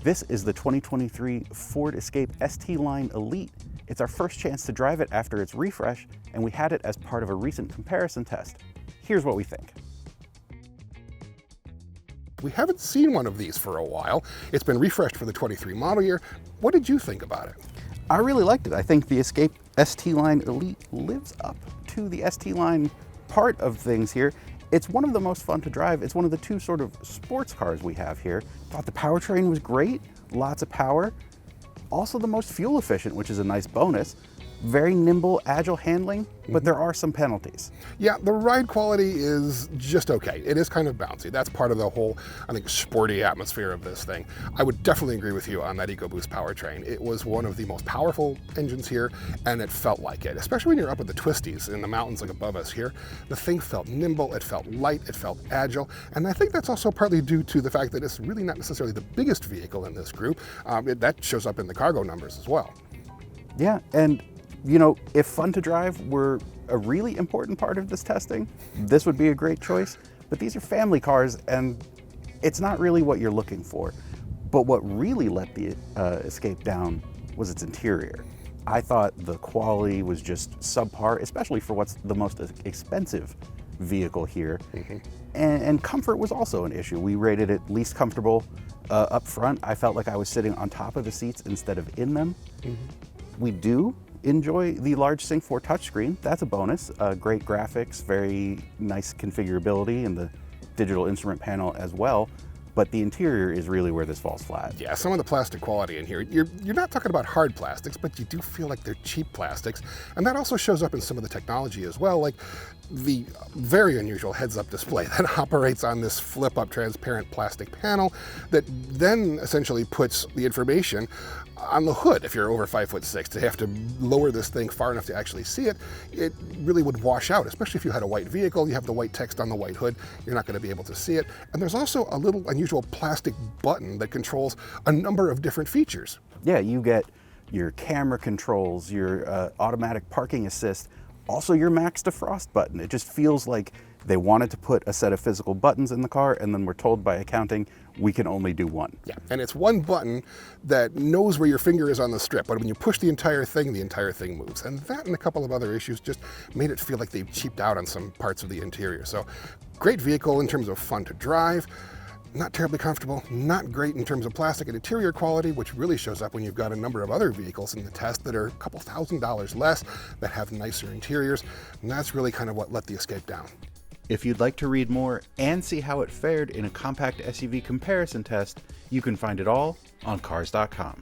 This is the 2023 Ford Escape ST-Line Elite. It's our first chance to drive it after its refresh, and we had it as part of a recent comparison test. Here's what we think. We haven't seen one of these for a while. It's been refreshed for the 23 model year. What did you think about it? I really liked it. I think the Escape ST-Line Elite lives up to the ST-Line part of things here. It's one of the most fun to drive. It's one of the two sort of sports cars we have here. Thought the powertrain was great, lots of power. Also the most fuel efficient, which is a nice bonus. Very nimble, agile handling, but there are some penalties. Yeah, the ride quality is just okay. It is kind of bouncy. That's part of the whole, I think, sporty atmosphere of this thing. I would definitely agree with you on that EcoBoost powertrain. It was one of the most powerful engines here, and it felt like it, especially when you're up at the twisties in the mountains like above us here. The thing felt nimble, it felt light, it felt agile, and I think that's also partly due to the fact that it's really not necessarily the biggest vehicle in this group. That shows up in the cargo numbers as well. Yeah, and you know, if fun to drive were a really important part of this testing, this would be a great choice. But these are family cars, and it's not really what you're looking for. But what really let the Escape down was its interior. I thought the quality was just subpar, especially for what's the most expensive vehicle here. And comfort was also an issue. We rated it least comfortable up front. I felt like I was sitting on top of the seats instead of in them. We do enjoy the large Sync 4 touchscreen. That's a bonus. Great graphics, very nice configurability, and the digital instrument panel as well. But the interior is really where this falls flat. Yeah, some of the plastic quality in here, you're not talking about hard plastics, but you do feel like they're cheap plastics. And that also shows up in some of the technology as well, like the very unusual heads-up display that operates on this flip-up transparent plastic panel that then essentially puts the information on the hood. If you're over 5'6", to have to lower this thing far enough to actually see it, it really would wash out, especially if you had a white vehicle, you have the white text on the white hood, you're not going to be able to see it. And there's also a little unusual plastic button that controls a number of different features. Yeah, you get your camera controls, your automatic parking assist, also your max defrost button. It just feels like they wanted to put a set of physical buttons in the car, and then we're told by accounting we can only do one. Yeah, and it's one button that knows where your finger is on the strip, but when you push the entire thing moves. And that and a couple of other issues just made it feel like they've cheaped out on some parts of the interior. So great vehicle in terms of fun to drive, not terribly comfortable, not great in terms of plastic and interior quality, which really shows up when you've got a number of other vehicles in the test that are a couple $1,000s less, that have nicer interiors. And that's really kind of what let the Escape down. If you'd like to read more and see how it fared in a compact SUV comparison test, you can find it all on Cars.com.